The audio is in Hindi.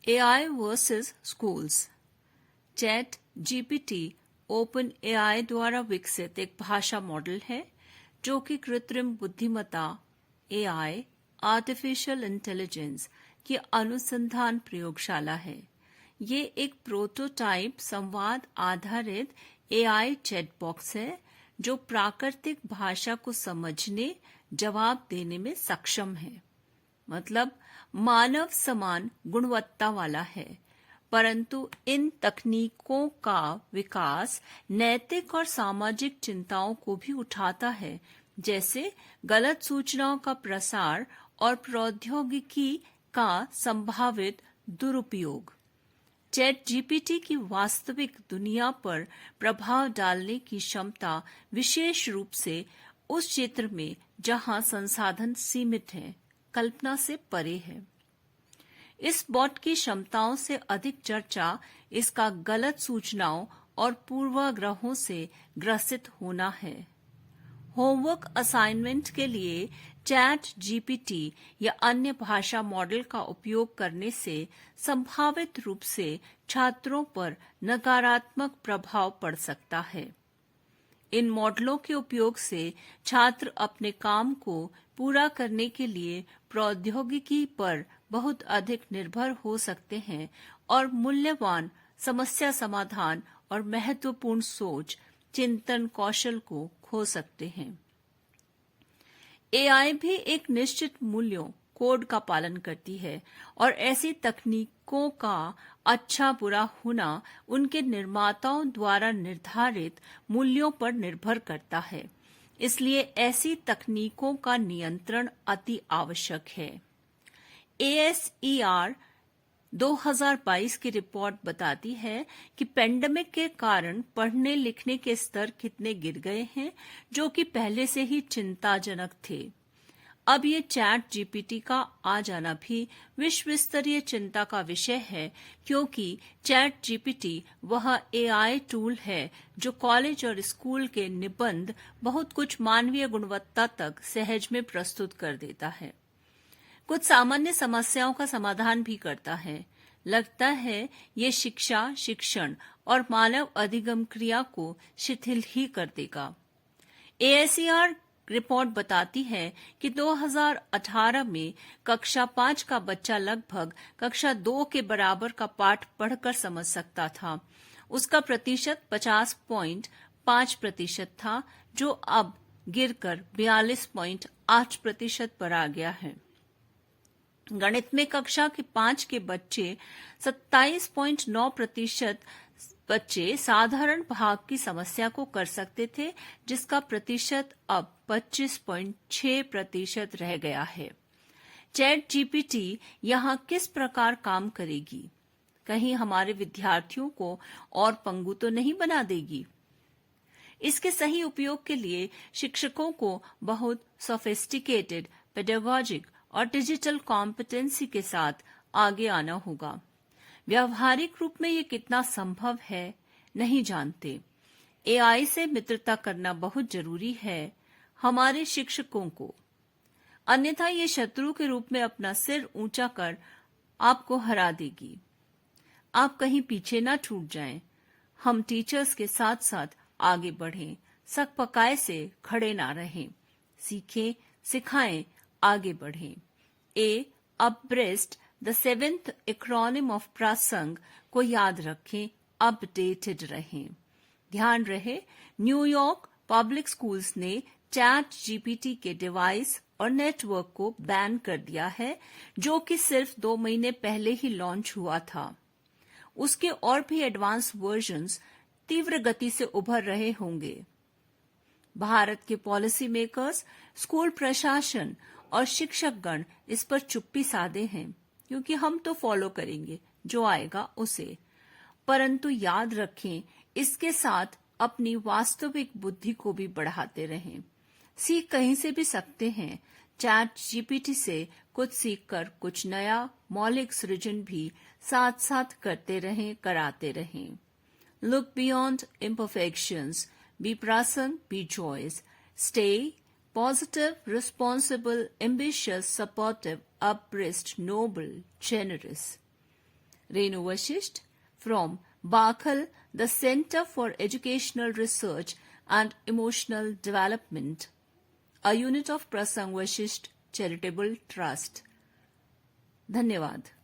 AI versus schools. Chat GPT open AI द्वारा विकसित एक भाषा मॉडल है जो कि कृत्रिम बुद्धिमत्ता एआई आर्टिफिशियल इंटेलिजेंस की अनुसंधान प्रयोगशाला है। ये एक प्रोटोटाइप संवाद आधारित एआई चैटबॉक्स है जो प्राकृतिक भाषा को समझने, जवाब देने में सक्षम है। मतलब मानव समान गुणवत्ता वाला है, परंतु इन तकनीकों का विकास नैतिक और सामाजिक चिंताओं को भी उठाता है, जैसे गलत सूचनाओं का प्रसार और प्रौद्योगिकी का संभावित दुरुपयोग। चैट जीपीटी की वास्तविक दुनिया पर प्रभाव डालने की क्षमता विशेष रूप से उस क्षेत्र में जहां संसाधन सीमित हैं, कल्पना से परे है। इस बॉट की क्षमताओं से अधिक चर्चा इसका गलत सूचनाओं और पूर्वाग्रहों से ग्रसित होना है। होमवर्क असाइनमेंट के लिए चैट जीपीटी या अन्य भाषा मॉडल का उपयोग करने से संभावित रूप से छात्रों पर नकारात्मक प्रभाव पड़ सकता है। इन मॉडलों के उपयोग से छात्र अपने काम को पूरा करने के लिए प्रौद्योगिकी पर बहुत अधिक निर्भर हो सकते हैं और मूल्यवान समस्या समाधान और महत्वपूर्ण सोच, चिंतन कौशल को खो सकते हैं। एआई भी एक निश्चित मूल्यों कोड का पालन करती है और ऐसी तकनीकों का अच्छा बुरा होना उनके निर्माताओं द्वारा निर्धारित मूल्यों पर निर्भर करता है। इसलिए ऐसी तकनीकों का नियंत्रण अति आवश्यक है। ASER 2022 की रिपोर्ट बताती है कि पेंडेमिक के कारण पढ़ने लिखने के स्तर कितने गिर गए हैं, जो कि पहले से ही चिंताजनक थे। अब ये चैट जीपीटी का आ जाना भी विश्व स्तरीय चिंता का विषय है, क्योंकि चैट जीपीटी वह एआई टूल है जो कॉलेज और स्कूल के निबंध बहुत कुछ मानवीय गुणवत्ता तक सहज में प्रस्तुत कर देता है। कुछ सामान्य समस्याओं का समाधान भी करता है। लगता है ये शिक्षा, शिक्षण और मानव अधिगम क्रिया को शिथिल ही कर देगा। ASER रिपोर्ट बताती है कि 2018 में कक्षा 5 का बच्चा लगभग कक्षा 2 के बराबर का पाठ पढ़कर समझ सकता था। उसका प्रतिशत 50.5% था, जो अब गिरकर 42.8% पर आ गया है। गणित में कक्षा के 5 के बच्चे 27.9% बच्चे साधारण भाग की समस्या को कर सकते थे, जिसका प्रतिशत अब 25.6% रह गया है। चैट जीपीटी यहाँ किस प्रकार काम करेगी? कहीं हमारे विद्यार्थियों को और पंगु तो नहीं बना देगी? इसके सही उपयोग के लिए शिक्षकों को बहुत सोफिस्टिकेटेड पेडागॉजिक और डिजिटल कॉम्पिटेंसी के साथ आगे आना होगा। व्यावहारिक रूप में ये कितना संभव है, नहीं जानते। एआई से मित्रता करना बहुत जरूरी है हमारे शिक्षकों को, अन्यथा ये शत्रु के रूप में अपना सिर ऊंचा कर आपको हरा देगी। आप कहीं पीछे ना छूट जाएं। हम टीचर्स के साथ साथ आगे बढ़ें, सक पकाए से खड़े ना रहें। सीखें, सिखाएं, आगे बढ़ें। Abreast the 7th acronym of प्रासंग को याद रखें, अपडेटेड रहें। ध्यान रहे, न्यूयॉर्क पब्लिक स्कूल्स ने चैट जीपीटी के डिवाइस और नेटवर्क को बैन कर दिया है, जो कि सिर्फ 2 महीने पहले ही लॉन्च हुआ था। उसके और भी एडवांस वर्जन्स तीव्र गति से उभर रहे होंगे। भारत के पॉलिसी मेकर्स, स्कूल प्रशासन और शिक्षकगण इस पर चुप्पी साधे हैं, क्योंकि हम तो फॉलो करेंगे जो आएगा उसे। परंतु याद रखें, इसके साथ अपनी वास्तविक बुद्धि को भी बढ़ाते रहें। सीख कहीं से भी सकते हैं। चैट जीपीटी से कुछ सीखकर कुछ नया मौलिक सृजन भी साथ साथ करते रहें, कराते रहें। Look beyond imperfections. Be present, be joyous. Stay positive, responsible, ambitious, supportive, upright, noble, generous. Renu Vashisht from Bakhal, the Center for Educational Research and Emotional Development, a unit of Prasang Vashisht Charitable Trust. धन्यवाद.